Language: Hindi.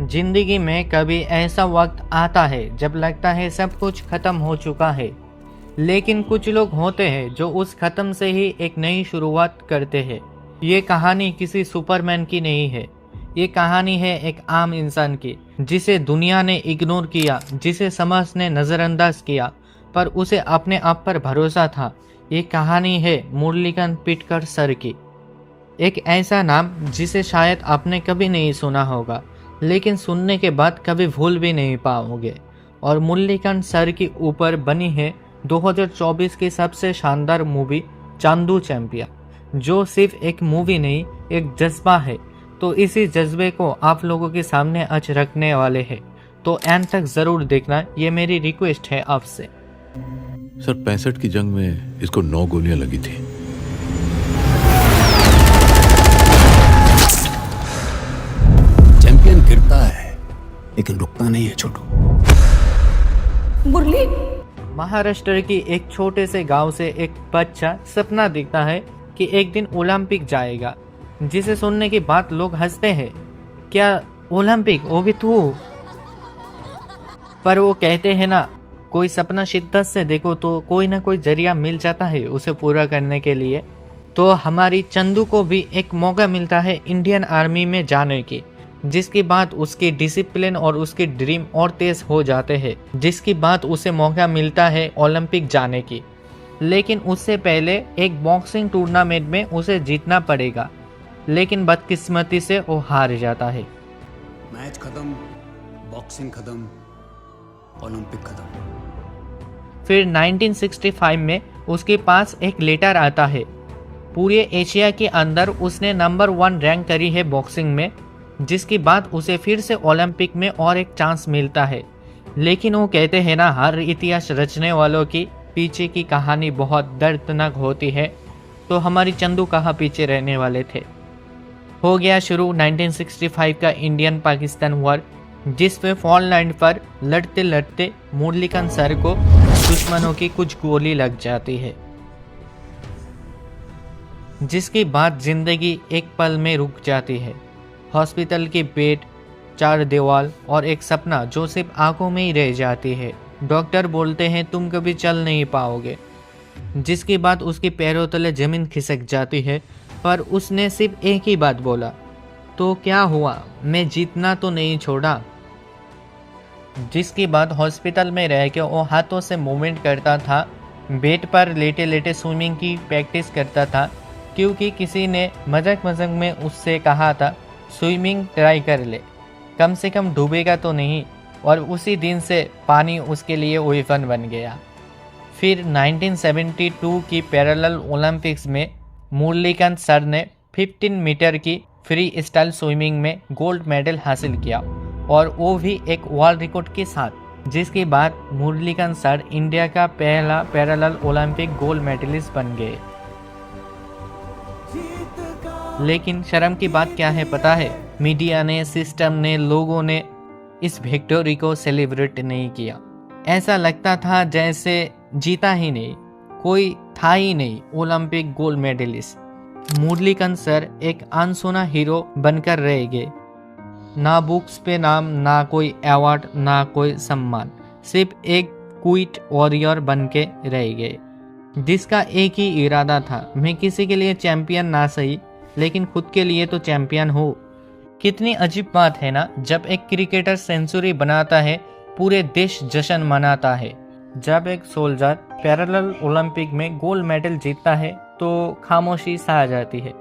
जिंदगी में कभी ऐसा वक्त आता है जब लगता है सब कुछ खत्म हो चुका है, लेकिन कुछ लोग होते हैं जो उस खत्म से ही एक नई शुरुआत करते हैं। ये कहानी किसी सुपरमैन की नहीं है, ये कहानी है एक आम इंसान की, जिसे दुनिया ने इग्नोर किया, जिसे समाज ने नज़रअंदाज किया, पर उसे अपने आप पर भरोसा था। ये कहानी है मुरलीकांत पिटकर सर की। एक ऐसा नाम जिसे शायद आपने कभी नहीं सुना होगा, लेकिन सुनने के बाद कभी भूल भी नहीं पाओगे। और मुरलीकांत सर के ऊपर बनी है 2024 की सबसे शानदार मूवी चांदू चैंपियन, जो सिर्फ एक मूवी नहीं, एक जज्बा है। तो इसी जज्बे को आप लोगों के सामने आज रखने वाले हैं, तो एंड तक जरूर देखना, ये मेरी रिक्वेस्ट है आपसे। सर 65 की जंग में इसको 9 गोलियां लगी थी। चैंपियन गिरता है लेकिन रुकता नहीं है छोटू। मुरली, महाराष्ट्र की एक छोटे से गांव से एक बच्चा सपना देखता है कि एक दिन ओलंपिक जाएगा, जिसे सुनने की बात लोग हंसते हैं। क्या ओलंपिक, वो भी तू? पर वो कहते हैं ना, कोई सपना शिद्दत से देखो तो कोई ना कोई जरिया मिल जाता है उसे पूरा करने के लिए। तो हमारी चंदू को भी एक मौका मिलता है इंडियन आर्मी में जाने की, जिसकी बात उसकी डिसिप्लिन और उसकी ड्रीम और तेज हो जाते हैं, जिसकी बात उसे मौका मिलता है ओलंपिक जाने की। लेकिन उससे पहले एक बॉक्सिंग टूर्नामेंट में उसे जीतना पड़ेगा, लेकिन बदकिस्मती से वो हार जाता है। मैच खत्म, बॉक्सिंग खत्म, ओलंपिक खत्म। फिर 1965 में उसके पास एक लेटर आता है। पूरे एशिया के अंदर उसने नंबर 1 रैंक करी है बॉक्सिंग में, जिसकी बात उसे फिर से ओलंपिक में और एक चांस मिलता है। लेकिन वो कहते हैं ना, हर इतिहास रचने वालों की पीछे की कहानी बहुत दर्दनाक होती है। तो हमारी चंदू कहाँ पीछे रहने वाले थे। हो गया शुरू 1965 का इंडियन पाकिस्तान वॉर, जिसमें फॉल लाइन पर लड़ते लड़ते मुरलीकांत सर को दुश्मनों की कुछ गोली लग जाती है, जिसके बाद जिंदगी एक पल में रुक जाती है। हॉस्पिटल की बेड, 4 दीवार और एक सपना जो सिर्फ आंखों में ही रह जाती है। डॉक्टर बोलते हैं तुम कभी चल नहीं पाओगे, जिसके बाद उसके पैरों तले जमीन खिसक जाती है। पर उसने सिर्फ एक ही बात बोला, तो क्या हुआ, मैं जीतना तो नहीं छोड़ा। जिसके बाद हॉस्पिटल में रह के वो हाथों से मूवमेंट करता था, बेड पर लेटे लेटे स्विमिंग की प्रैक्टिस करता था, क्योंकि किसी ने मजाक मजाक में उससे कहा था स्विमिंग ट्राई कर ले, कम से कम डूबेगा तो नहीं। और उसी दिन से पानी उसके लिए वेपन बन गया। फिर 1972 की पैरेलल ओलंपिक्स में मुरलीकांत सर ने 15 मीटर की फ्री स्टाइल स्विमिंग में गोल्ड मेडल हासिल किया, और वो भी एक वर्ल्ड रिकॉर्ड के साथ, जिसके बाद मुरलीकांत सर इंडिया का पहला पैरेलल ओलंपिक गोल्ड मेडलिस्ट बन गए। लेकिन शर्म की बात क्या है पता है, मीडिया ने, सिस्टम ने, लोगों ने इस विक्टोरी को सेलिब्रेट नहीं किया। ऐसा लगता था जैसे जीता ही नहीं, कोई था ही नहीं Olympic gold medalist. Murlikant sir एक अनसुना हीरो बनकर रह गए। ना बुक्स पे नाम, ना कोई अवार्ड, ना कोई सम्मान, सिर्फ एक क्विट वॉरियर बन के रह गए, जिसका एक ही इरादा था, मैं किसी के लिए चैंपियन ना सही, लेकिन खुद के लिए तो चैंपियन हो। कितनी अजीब बात है ना, जब एक क्रिकेटर सेंचुरी बनाता है पूरे देश जश्न मनाता है। जब एक सोल्जर पैरेलल ओलंपिक में गोल्ड मेडल जीतता है तो खामोशी सा आ जाती है।